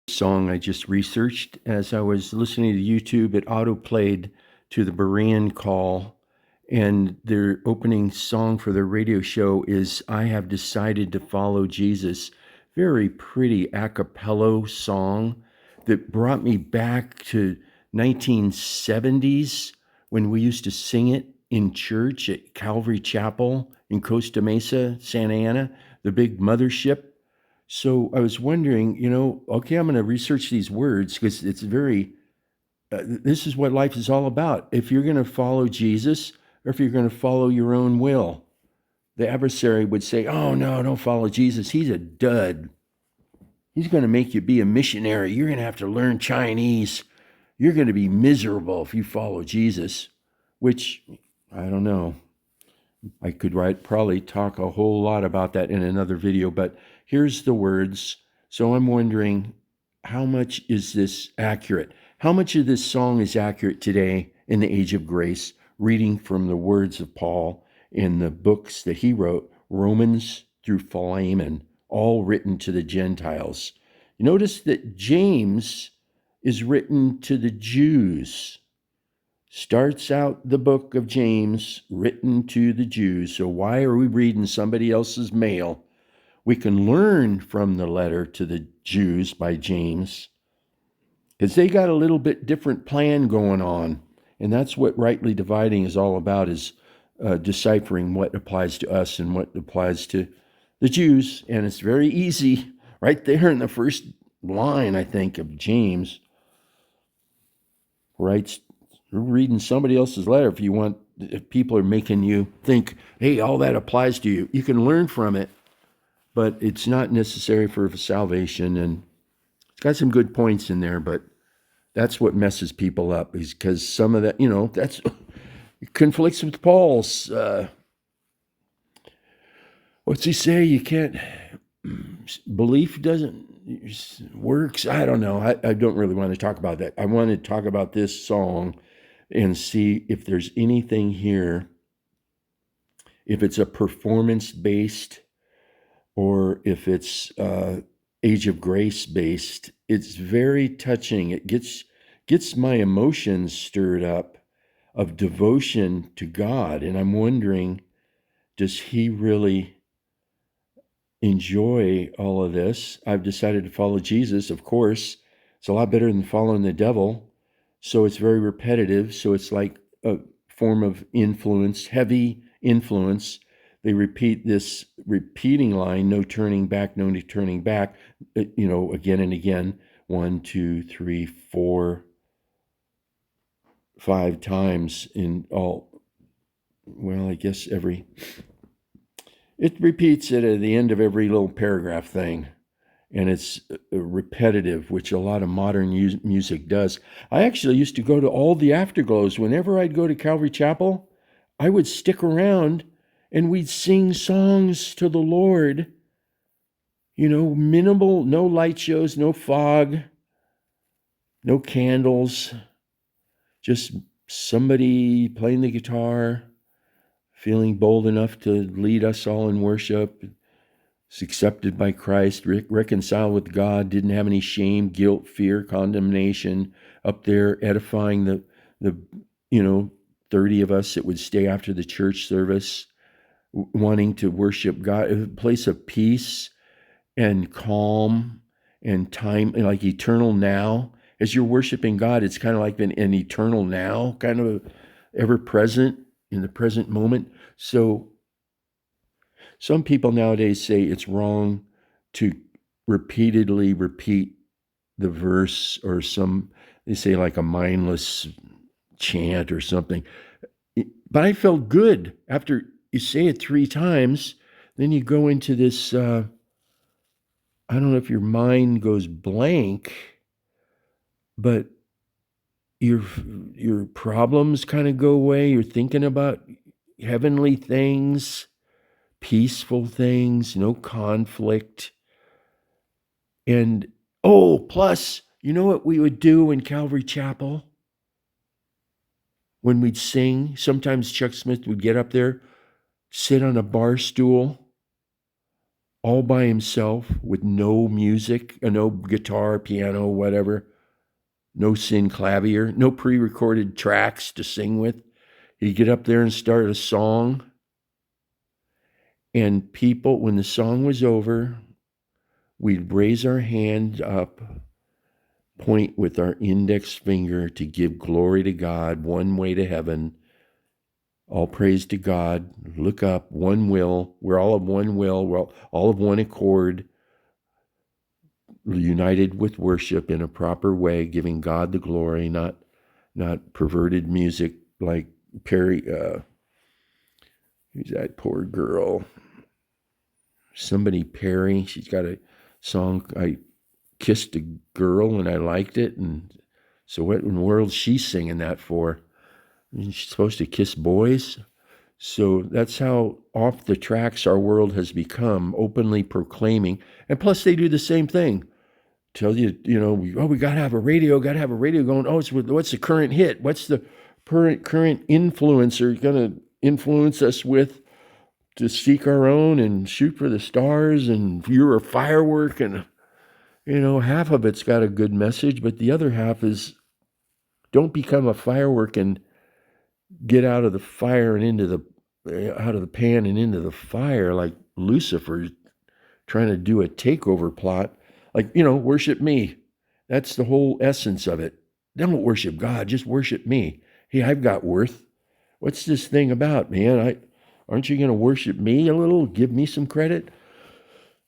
Song I just researched as I was listening to YouTube. It auto-played to the Berean call, and their opening song for their radio show is I Have Decided to Follow Jesus. Very pretty a cappella song that brought me back to 1970s when we used to sing it in church at Calvary Chapel in Costa Mesa, Santa Ana, the big mothership. So I was wondering, okay, I'm going to research these words because it's this is what life is all about. If you're going to follow Jesus or if you're going to follow your own will, the adversary would say, oh, no, don't follow Jesus. He's a dud. He's going to make you be a missionary. You're going to have to learn Chinese. You're going to be miserable if you follow Jesus, which I don't know. I could probably talk a whole lot about that in another video, but here's the words. So I'm wondering, how much is this accurate? How much of this song is accurate today in the age of grace, reading from the words of Paul in the books that he wrote, Romans through Philemon, all written to the Gentiles. You notice that James is written to the Jews. Starts out the book of James written to the Jews. So why are we reading somebody else's mail? We can learn from the letter to the Jews by James because they got a little bit different plan going on. And that's what rightly dividing is all about, is deciphering what applies to us and what applies to the Jews. And it's very easy right there in the first line, I think, of James. Writes, you're reading somebody else's letter if people are making you think, hey, all that applies to you. You can learn from it, but it's not necessary for salvation. And it's got some good points in there, but that's what messes people up, is because some of that, that's it conflicts with Paul's. What's he say? You can't, belief doesn't, works. I don't know. I don't really want to talk about that. I want to talk about this song and see if there's anything here, if it's a performance-based or if it's age of grace-based. It's very touching. It gets my emotions stirred up of devotion to God. And I'm wondering, does he really enjoy all of this? I've decided to follow Jesus, of course. It's a lot better than following the devil. So it's very repetitive. So it's like a form of influence, heavy influence. They repeat this repeating line, no turning back, no turning back, again and again, 1, 2, 3, 4, 5 times in all. Well, I guess it repeats it at the end of every little paragraph thing. And it's repetitive, which a lot of modern music does. I actually used to go to all the afterglows. Whenever I'd go to Calvary Chapel, I would stick around and we'd sing songs to the Lord. Minimal, no light shows, no fog, no candles, just somebody playing the guitar, feeling bold enough to lead us all in worship. Is accepted by Christ, reconciled with God, didn't have any shame, guilt, fear, condemnation, up there edifying the 30 of us that would stay after the church service, wanting to worship God, a place of peace and calm and time, like eternal now. As you're worshiping God, it's kind of like an eternal now, kind of ever present in the present moment. So some people nowadays say it's wrong to repeatedly repeat the verse, or they say like a mindless chant or something. But I felt good after you say it 3 times. Then you go into this, I don't know if your mind goes blank, but your problems kind of go away. You're thinking about heavenly things, peaceful things, no conflict. And, plus, you know what we would do in Calvary Chapel? When we'd sing, sometimes Chuck Smith would get up there, sit on a bar stool, all by himself with no music, no guitar, piano, whatever, no synclavier, no pre-recorded tracks to sing with. He'd get up there and start a song. And people, when the song was over, we'd raise our hand up, point with our index finger to give glory to God, one way to heaven. All praise to God. Look up, one will. We're all of one will. We're all of one accord, united with worship in a proper way, giving God the glory, not perverted music like Perry. Who's that poor girl? Somebody Perry. She's got a song. I kissed a girl and I liked it, and so what in the world is she singing that for? I mean, she's supposed to kiss boys. So that's how off the tracks our world has become, openly proclaiming. And plus, they do the same thing. Tell you, we got to have a radio, going. Oh, what's the current hit? What's the current influencer going to influence us with to seek our own and shoot for the stars? And you're a firework, and half of it's got a good message, but the other half is don't become a firework and get out of the fire and out of the pan and into the fire like Lucifer trying to do a takeover plot. Like, worship me. That's the whole essence of it. Don't worship God, just worship me. Hey, I've got worth. What's this thing about, man? Aren't you going to worship me a little? Give me some credit?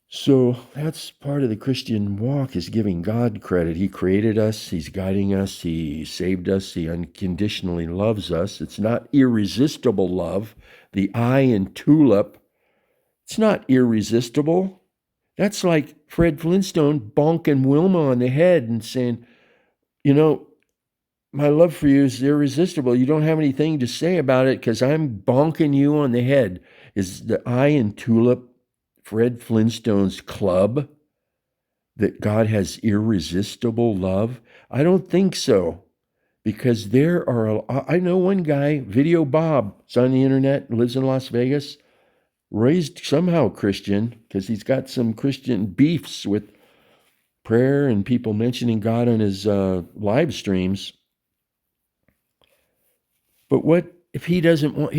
So that's part of the Christian walk, is giving God credit. He created us. He's guiding us. He saved us. He unconditionally loves us. It's not irresistible love. The I in tulip, it's not irresistible. That's like Fred Flintstone bonking Wilma on the head and saying, my love for you is irresistible. You don't have anything to say about it because I'm bonking you on the head. Is the I in tulip Fred Flintstone's club that God has irresistible love? I don't think so, because I know one guy, Video Bob, is on the internet, lives in Las Vegas, raised somehow Christian, because he's got some Christian beefs with prayer and people mentioning God on his live streams. But what if he doesn't want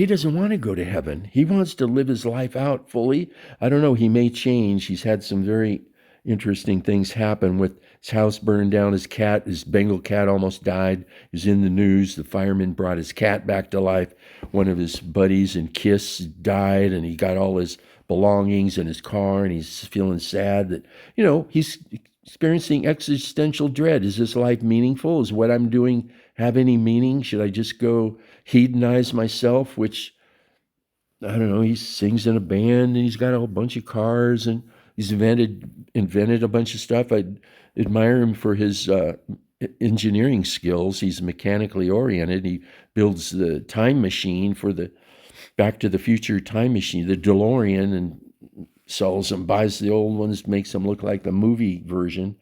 to go to heaven? He wants to live his life out fully. I don't know. He may change. He's had some very interesting things happen with his house burned down. His Bengal cat almost died. He was in the news. The firemen brought his cat back to life. One of his buddies in KISS died, and he got all his belongings in his car, and he's feeling sad that, he's experiencing existential dread. Is this life meaningful? Is what I'm doing have any meaning? Should I just go hedonize myself? Which, I don't know, he sings in a band and he's got a whole bunch of cars and he's invented a bunch of stuff. I admire him for his engineering skills. He's mechanically oriented. He builds the time machine for the Back to the Future time machine, the DeLorean, and sells them, buys the old ones, makes them look like the movie version.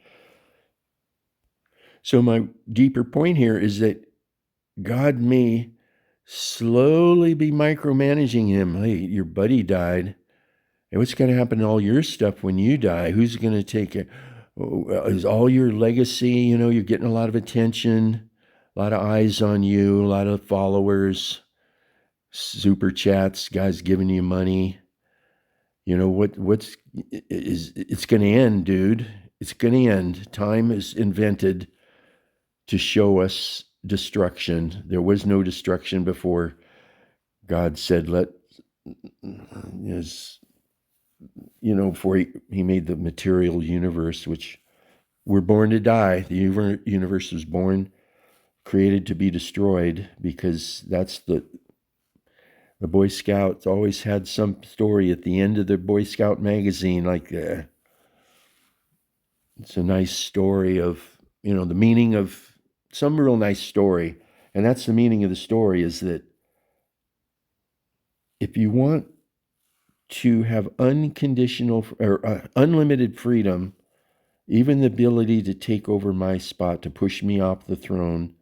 So my deeper point here is that God may slowly be micromanaging him. Hey, your buddy died. Hey, what's going to happen to all your stuff when you die? Who's going to take it? Is all your legacy, you're getting a lot of attention, a lot of eyes on you, a lot of followers, super chats, guys giving you money. It's going to end, dude. It's going to end. Time is invented to show us destruction. There was no destruction before God said, before he made the material universe, which we're born to die. The universe was created to be destroyed, because that's the Boy Scouts always had some story at the end of the Boy Scout magazine, like it's a nice story of, the meaning of some real nice story. And that's the meaning of the story, is that if you want to have unconditional or unlimited freedom, even the ability to take over my spot, to push me off the throne,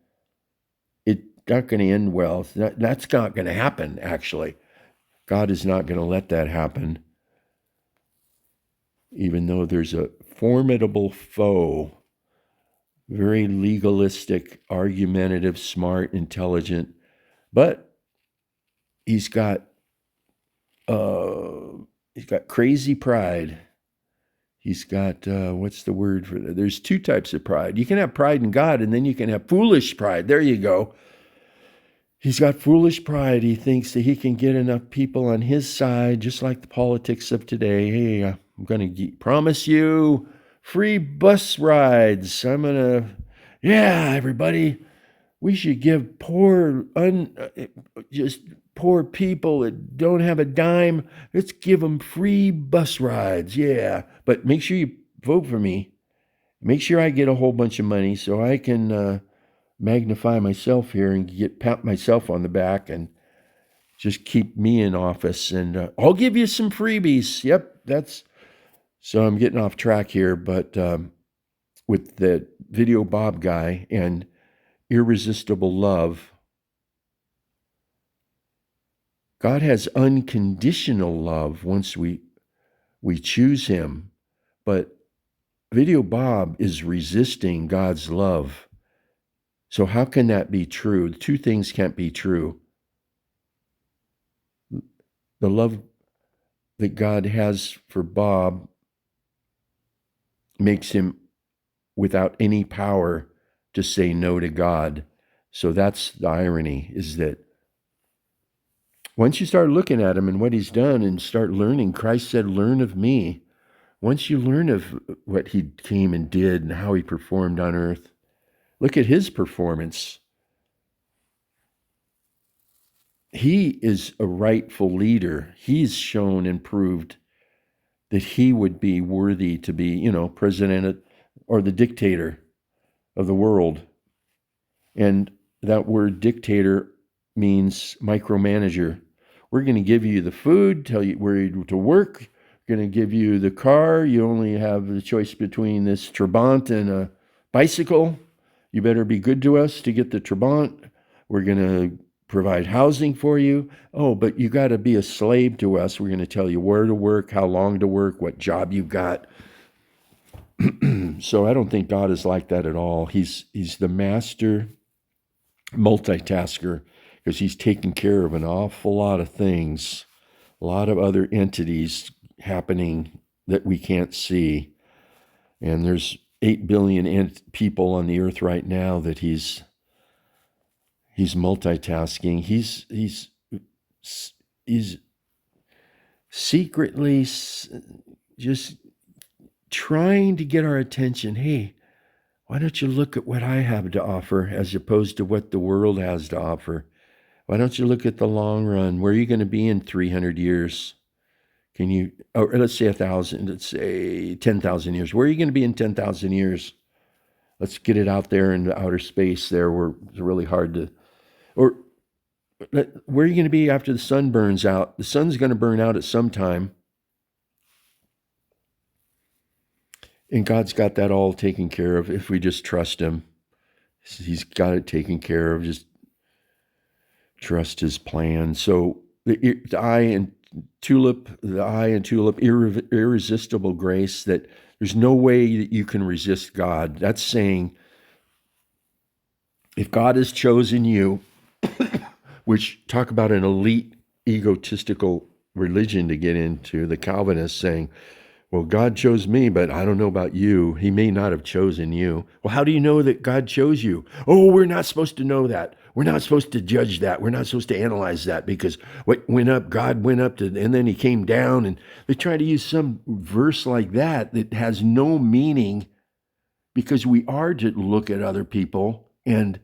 it's not going to end well. That's not going to happen, actually. God is not going to let that happen. even though there's a formidable foe, very legalistic, argumentative, smart, intelligent, but he's got crazy pride. He's got, what's the word for that? There's two types of pride. You can have pride in God, and then you can have foolish pride. There you go. He's got foolish pride. He thinks that he can get enough people on his side, just like the politics of today. Hey, I'm going to promise you free bus rides. Everybody, we should give just poor people that don't have a dime, let's give them free bus rides. Yeah, but make sure you vote for me. Make sure I get a whole bunch of money so I can magnify myself here and pat myself on the back and just keep me in office. And I'll give you some freebies. Yep, so I'm getting off track here, but with the Video Bob guy and irresistible love, God has unconditional love once we choose him, but Video Bob is resisting God's love. So how can that be true? Two things can't be true. The love that God has for Bob makes him without any power to say no to God. So that's the irony, is that once you start looking at him and what he's done and start learning, Christ said, learn of me. Once you learn of what he came and did and how he performed on earth, look at his performance. He is a rightful leader. He's shown and proved that he would be worthy to be, president or the dictator of the world. And that word dictator means micromanager. We're going to give you the food, tell you where to work. We're going to give you the car. You only have the choice between this Trabant and a bicycle. You better be good to us to get the Trabant. We're going to provide housing for you. Oh, but you got to be a slave to us. We're going to tell you where to work, how long to work, what job you got. So I don't think God is like that at all. He's the master multitasker, because he's taking care of an awful lot of things, a lot of other entities happening that we can't see. And there's 8 billion people on the earth right now that he's multitasking. He's secretly just trying to get our attention. Hey, why don't you look at what I have to offer as opposed to what the world has to offer? Why don't you look at the long run? Where are you going to be in 300 years? Or let's say 1,000, let's say 10,000 years. Where are you going to be in 10,000 years? Let's get it out there in the outer space there where it's really hard to, or where are you going to be after the sun burns out? The sun's going to burn out at some time. And God's got that all taken care of if we just trust him. He's got it taken care of. Just trust his plan. So the eye and tulip, irresistible grace, that there's no way that you can resist God. That's saying, if God has chosen you, which talk about an elite egotistical religion to get into, the Calvinists saying, well, God chose me, but I don't know about you. He may not have chosen you. Well, how do you know that God chose you? Oh, we're not supposed to know that. We're not supposed to judge that. We're not supposed to analyze that, because what went up, God went up to, and then he came down. And they try to use some verse like that has no meaning, because we are to look at other people and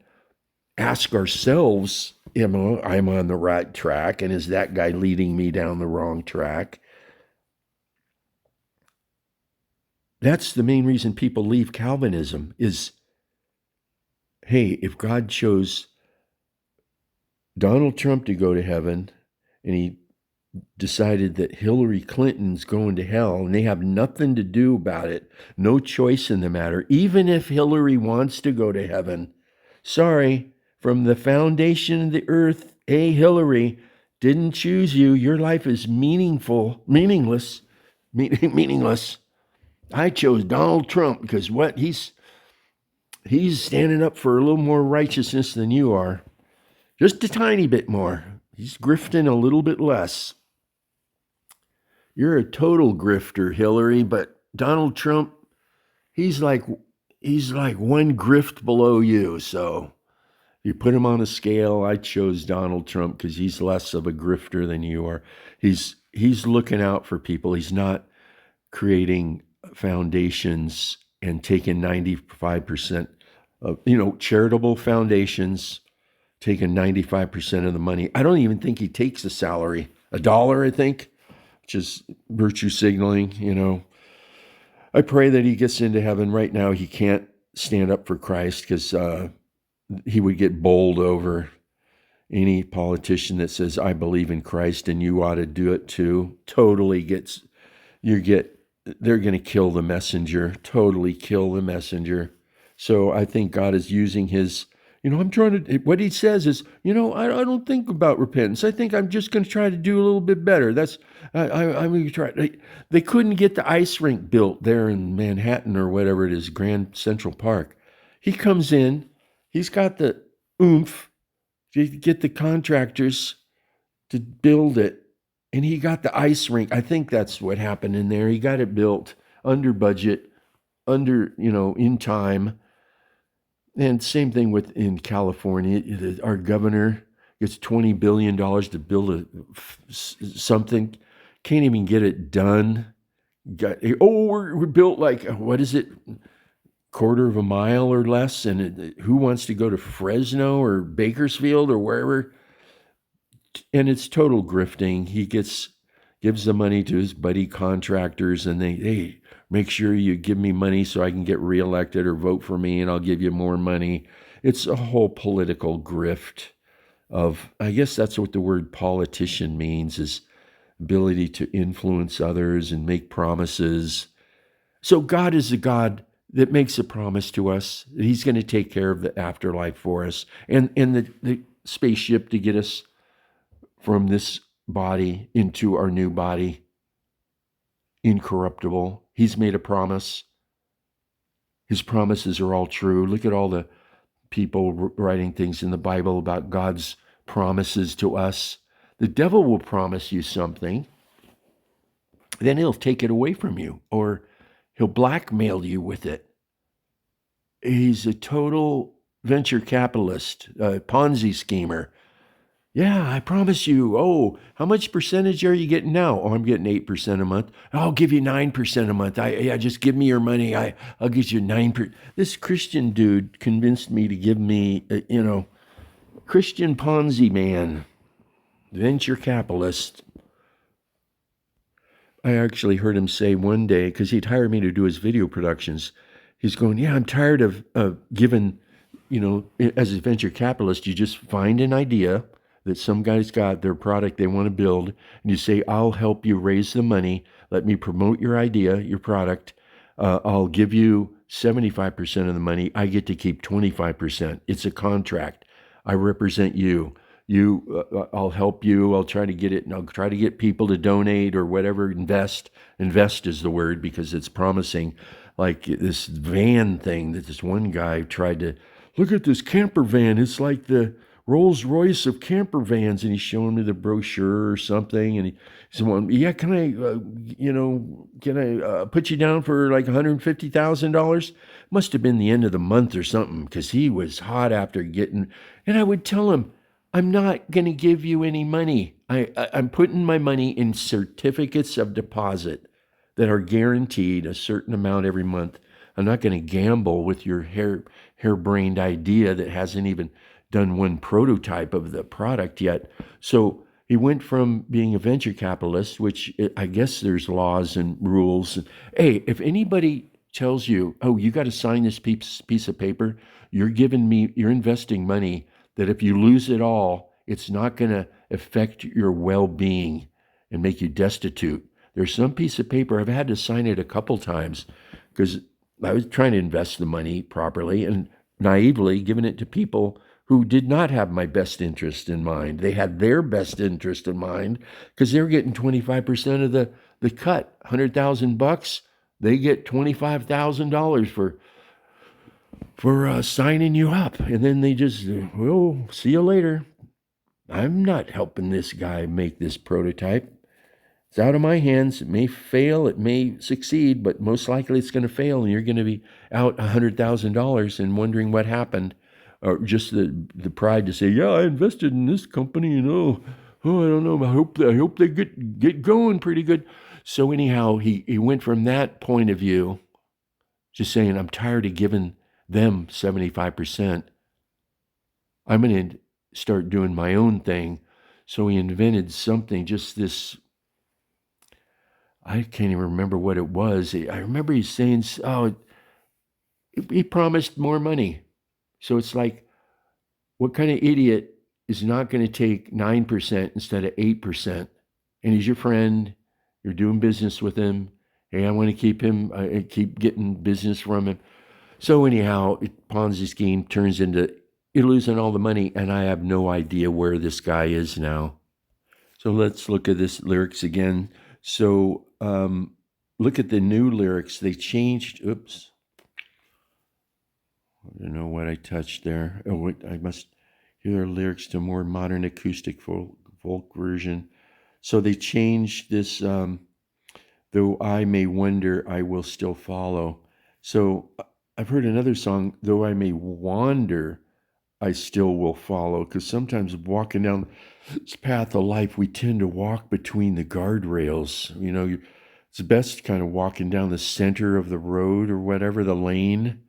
ask ourselves, I'm on the right track, and is that guy leading me down the wrong track? That's the main reason people leave Calvinism is, hey, if God chose Donald Trump to go to heaven, and he decided that Hillary Clinton's going to hell, and they have nothing to do about it, no choice in the matter, even if Hillary wants to go to heaven, sorry, from the foundation of the earth, hey, Hillary didn't choose you. Your life is meaningless. I chose Donald Trump because what he's standing up for a little more righteousness than you are. Just a tiny bit more. He's grifting a little bit less. You're a total grifter, Hillary, but Donald Trump, he's like one grift below you. So you put him on a scale. I chose Donald Trump because he's less of a grifter than you are. He's looking out for people. He's not creating foundations and taking 95% of, charitable foundations, taking 95% of the money. I don't even think he takes a salary, $1, I think, which is virtue signaling. I pray that he gets into heaven. Right now, he can't stand up for Christ because he would get bowled over. Any politician that says, I believe in Christ and you ought to do it too, totally they're going to kill the messenger, totally kill the messenger. So I think God is using his, what he says is, I don't think about repentance. I think I'm just going to try to do a little bit better. I'm going to try. They couldn't get the ice rink built there in Manhattan or whatever it is, Grand Central Park. He comes in, he's got the oomph to get the contractors to build it. And he got the ice rink. I think that's what happened in there. He got it built under budget, in time. And same thing in California. Our governor gets $20 billion to build something. Can't even get it done. We're built like, what is it? Quarter of a mile or less. And who wants to go to Fresno or Bakersfield or wherever? And it's total grifting. He gives the money to his buddy contractors, and hey, make sure you give me money so I can get reelected, or vote for me and I'll give you more money. It's a whole political grift of, I guess that's what the word politician means, is ability to influence others and make promises. So God is a God that makes a promise to us that he's going to take care of the afterlife for us and the spaceship to get us from this body into our new body, incorruptible. He's made a promise. His promises are all true. Look at all the people writing things in the Bible about God's promises to us. The devil will promise you something, then he'll take it away from you, or he'll blackmail you with it. He's a total venture capitalist, Ponzi schemer. Yeah, I promise you. Oh, how much percentage are you getting now? Oh, I'm getting 8% a month. I'll give you 9% a month. Just give me your money. I'll give you 9%. This Christian dude convinced me to give me, Christian Ponzi man, venture capitalist. I actually heard him say one day, because he'd hired me to do his video productions. He's going, yeah, I'm tired of giving, as a venture capitalist, you just find an idea that some guy's got, their product they want to build, and you say, I'll help you raise the money. Let me promote your idea, your product. I'll give you 75% of the money. I get to keep 25%. It's a contract. I represent you. I'll help you. I'll try to get it, and I'll try to get people to donate or whatever, invest. Invest is the word, because it's promising. Like this van thing that this one guy tried to, look at this camper van. It's like the Rolls Royce of camper vans, and he's showing me the brochure or something, and he said, well, yeah, can I put you down for like $150,000? Must have been the end of the month or something, because he was hot after getting, and I would tell him, I'm not going to give you any money. I'm putting my money in certificates of deposit that are guaranteed a certain amount every month. I'm not going to gamble with your harebrained idea that hasn't even done one prototype of the product yet. So he went from being a venture capitalist, which I guess there's laws and rules. Hey, if anybody tells you, oh, you got to sign this piece of paper, you're investing money that if you lose it all, it's not going to affect your well-being and make you destitute. There's some piece of paper, I've had to sign it a couple times because I was trying to invest the money properly and naively giving it to people who did not have my best interest in mind. They had their best interest in mind because they were getting 25% of the cut, $100,000. they get $25,000 for signing you up, and then they just, well, see you later. I'm not helping this guy make this prototype. It's out of my hands. It may fail, it may succeed, but most likely it's going to fail, and you're going to be out $100,000 and wondering what happened, or just the pride to say, yeah, I invested in this company, I don't know. I hope they get going pretty good. So anyhow, he went from that point of view, just saying, I'm tired of giving them 75%. I'm going to start doing my own thing. So he invented something, just this, I can't even remember what it was. I remember he's saying, oh, he promised more money. So it's like, what kind of idiot is not going to take 9% instead of 8%? And he's your friend. You're doing business with him. Hey, I want to keep him, keep getting business from him. So anyhow, Ponzi scheme turns into, you're losing all the money, and I have no idea where this guy is now. So let's look at this lyrics again. So look at the new lyrics. They changed. Oops. I don't know what I touched there. Oh, wait, I must hear their lyrics to more modern acoustic folk version. So they changed this, though I may wonder, I will still follow. So I've heard another song, though I may wander, I still will follow. Because sometimes walking down this path of life, we tend to walk between the guardrails. It's best kind of walking down the center of the road or whatever, the lane.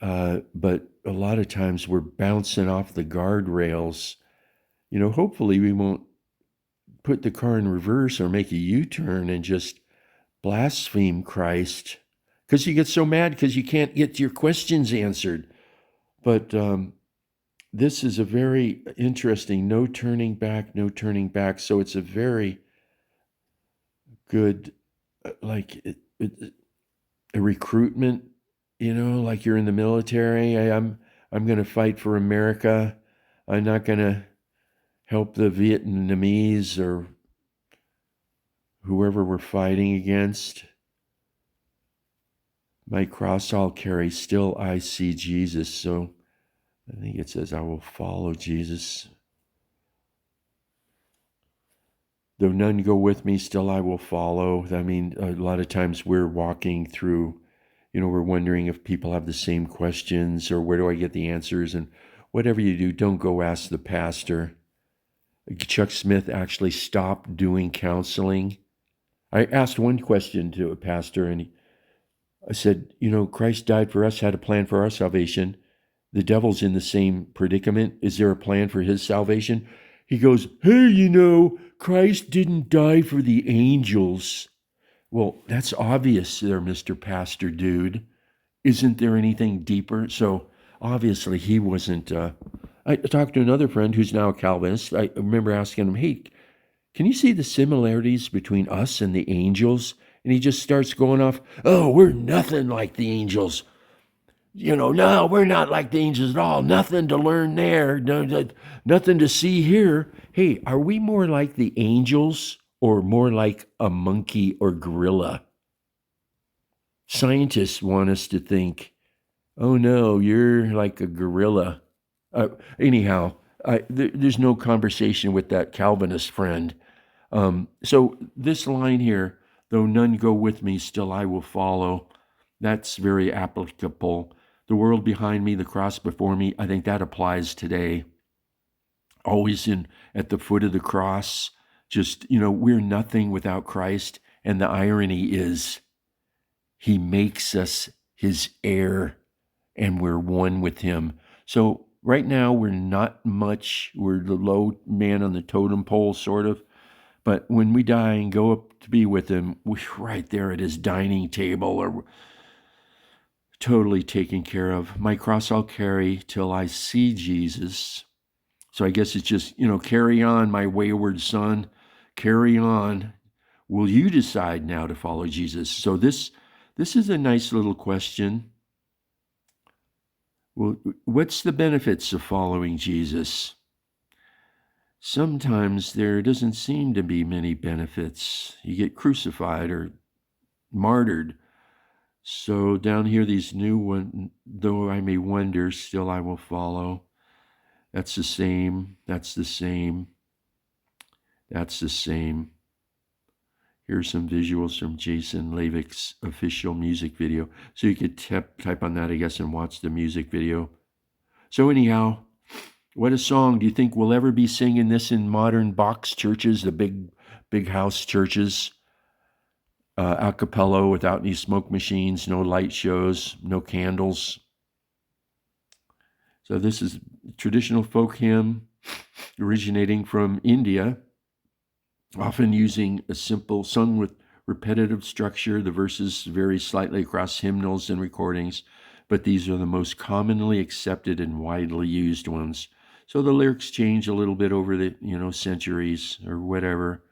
But a lot of times we're bouncing off the guardrails. Hopefully we won't put the car in reverse or make a U-turn and just blaspheme Christ, because you get so mad because you can't get your questions answered. But this is a very interesting, no turning back, no turning back. So it's a very good, like a recruitment, like you're in the military. I'm going to fight for America. I'm not going to help the Vietnamese or whoever we're fighting against. My cross I'll carry, still I see Jesus. So I think it says, I will follow Jesus. Though none go with me, still I will follow. I mean, a lot of times we're walking through, we're wondering if people have the same questions or where do I get the answers? And whatever you do, don't go ask the pastor. Chuck Smith actually stopped doing counseling. I asked one question to a pastor, and I said, Christ died for us, had a plan for our salvation. The devil's in the same predicament. Is there a plan for his salvation? He goes, hey, Christ didn't die for the angels. Well, that's obvious there, Mr. Pastor Dude. Isn't there anything deeper? So obviously he wasn't. I talked to another friend who's now a Calvinist. I remember asking him, hey, can you see the similarities between us and the angels? And he just starts going off, oh, we're nothing like the angels. No, we're not like the angels at all. Nothing to learn there. Nothing to see here. Hey, are we more like the angels or more like a monkey or gorilla? Scientists want us to think, oh no, you're like a gorilla. Anyhow, there's no conversation with that Calvinist friend. So this line here, though none go with me, still I will follow. That's very applicable. The world behind me, the cross before me, I think that applies today. Always at the foot of the cross, just, we're nothing without Christ. And the irony is he makes us his heir and we're one with him. So right now we're not much, we're the low man on the totem pole, sort of. But when we die and go up to be with him, we're right there at his dining table, or totally taken care of. My cross I'll carry till I see Jesus. So I guess it's just, carry on, my wayward son, carry on. Will you decide now to follow Jesus? So this is a nice little question. Well, what's the benefits of following Jesus? Sometimes there doesn't seem to be many benefits. You get crucified or martyred. So down here, these new one, though I may wonder, still I will follow. That's the same. That's the same. That's the same. Here's some visuals from Jason Levick's official music video. So you could type on that, I guess, and watch the music video. So anyhow, what a song. Do you think we'll ever be singing this in modern box churches, the big house churches? A cappella without any smoke machines, no light shows, no candles. So this is traditional folk hymn originating from India, often using a simple sung with repetitive structure. The verses vary slightly across hymnals and recordings, but these are the most commonly accepted and widely used ones. So the lyrics change a little bit over the centuries or whatever.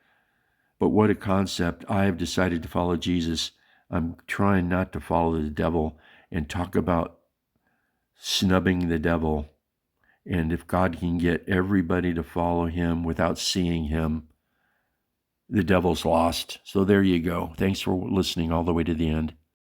But what a concept. I have decided to follow Jesus. I'm trying not to follow the devil, and talk about snubbing the devil. And if God can get everybody to follow him without seeing him, the devil's lost. So there you go. Thanks for listening all the way to the end.